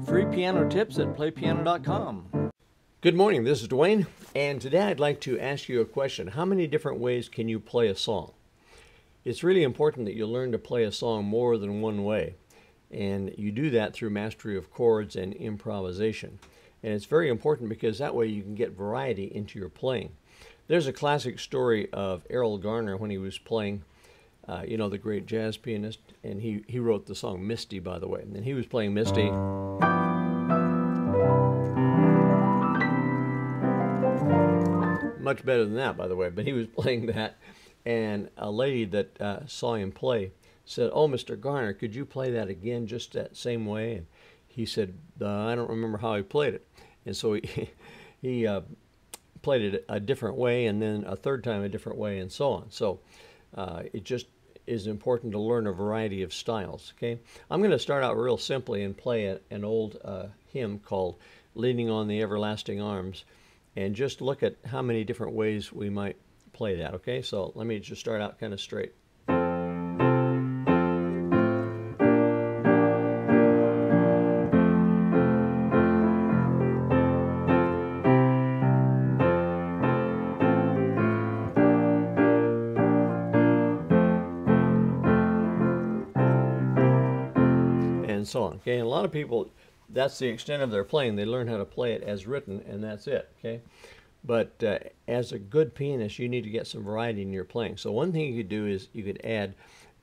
Free piano tips at playpiano.com. Good morning, this is Dwayne, and today I'd like to ask you a question. How many different ways can you play a song? It's really important that you learn to play a song more than one way, and you do that through mastery of chords and improvisation. And it's very important because that way you can get variety into your playing. There's a classic story of Errol Garner when he was playing, the great jazz pianist, and he wrote the song Misty, by the way. And he was playing Misty. Much better than that, by the way, but he was playing that, and a lady that saw him play said, "Oh, Mr. Garner, could you play that again just that same way?" And he said, "I don't remember how he played it." And so he played it a different way, and then a third time a different way, and so on. So it just is important to learn a variety of styles. Okay, I'm going to start out real simply and play an old hymn called "Leaning on the Everlasting Arms," and just look at how many different ways we might play that. Okay, so let me just start out kind of straight. And so on. Okay, and a lot of people, that's the extent of their playing. They learn how to play it as written, and that's it. Okay, but as a good pianist, you need to get some variety in your playing. So one thing you could do is you could add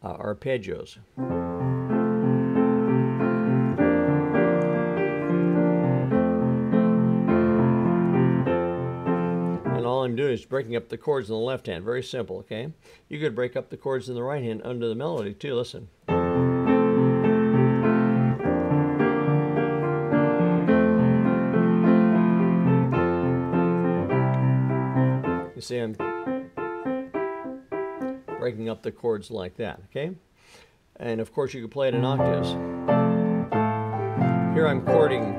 arpeggios. And all I'm doing is breaking up the chords in the left hand. Very simple. Okay, you could break up the chords in the right hand under the melody too. Listen. You see, I'm breaking up the chords like that, okay? And of course you can play it in octaves. Here I'm chording.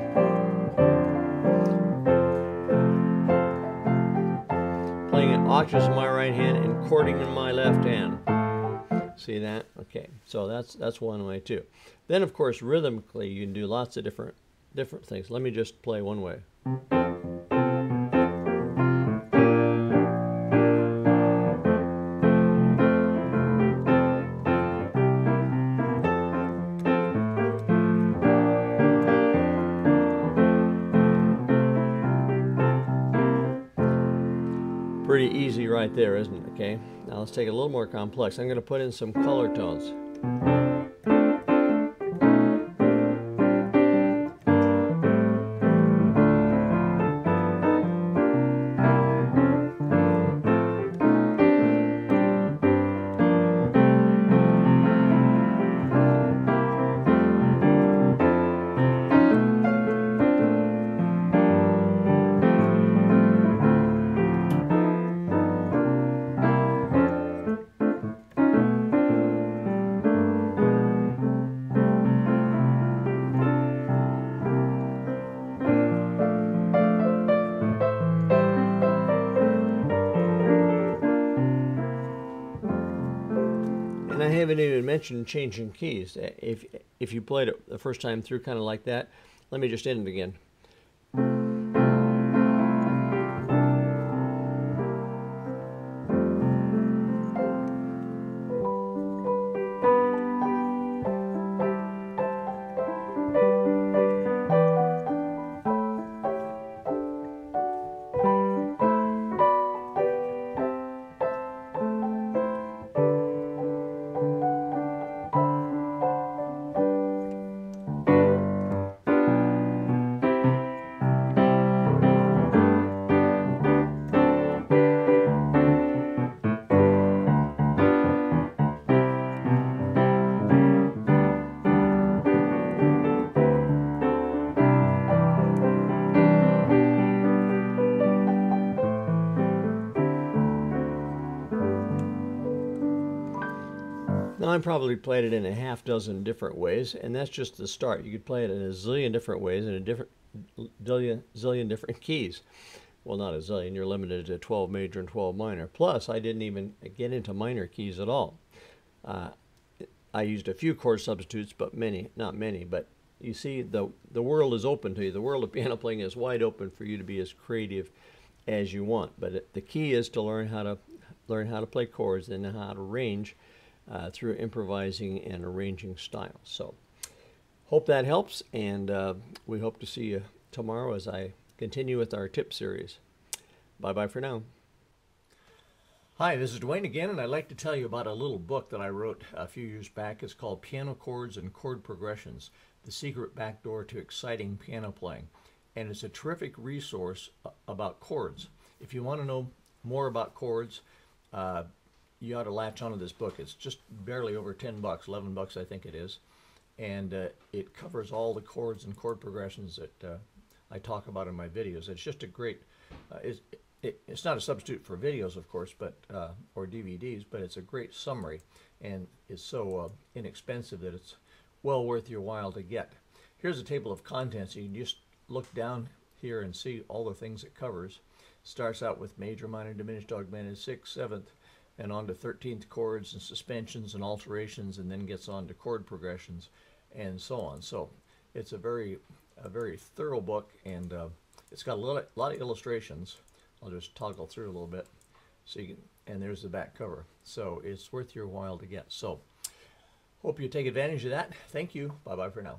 Playing in octaves in my right hand and chording in my left hand. See that? Okay, so that's one way too. Then of course rhythmically you can do lots of different things. Let me just play one way. Pretty easy right there, isn't it? Okay, now let's take it a little more complex. I'm going to put in some color tones. And I haven't even mentioned changing keys. If you played it the first time through kind of like that, let me just end it again. Now, I probably played it in a half dozen different ways, and that's just the start. You could play it in a zillion different ways in a zillion different keys. Well, not a zillion. You're limited to 12 major and 12 minor. Plus, I didn't even get into minor keys at all. I used a few chord substitutes, but not many. But you see, the world is open to you. The world of piano playing is wide open for you to be as creative as you want. But the key is to learn how to play chords and how to arrange through improvising and arranging styles. So hope that helps, and we hope to see you tomorrow as I continue with our tip series. Bye-bye for now. Hi, this is Dwayne again, and I'd like to tell you about a little book that I wrote a few years back. It's called Piano Chords and Chord Progressions, The Secret Backdoor to Exciting Piano Playing. And it's a terrific resource about chords. If you want to know more about chords, you ought to latch onto this book. It's just barely over 10 bucks, 11 bucks I think it is. And it covers all the chords and chord progressions that I talk about in my videos. It's just a great, it's not a substitute for videos, of course, but or DVDs, but it's a great summary, and it's so inexpensive that it's well worth your while to get. Here's a table of contents. You can just look down here and see all the things it covers. Starts out with major, minor, diminished, augmented, 6th, 7th, and on to 13th chords and suspensions and alterations, and then gets on to chord progressions and so on. So it's a very thorough book, and it's got a lot of illustrations. I'll just toggle through a little bit, so you can, and there's the back cover. So it's worth your while to get. So hope you take advantage of that. Thank you. Bye-bye for now.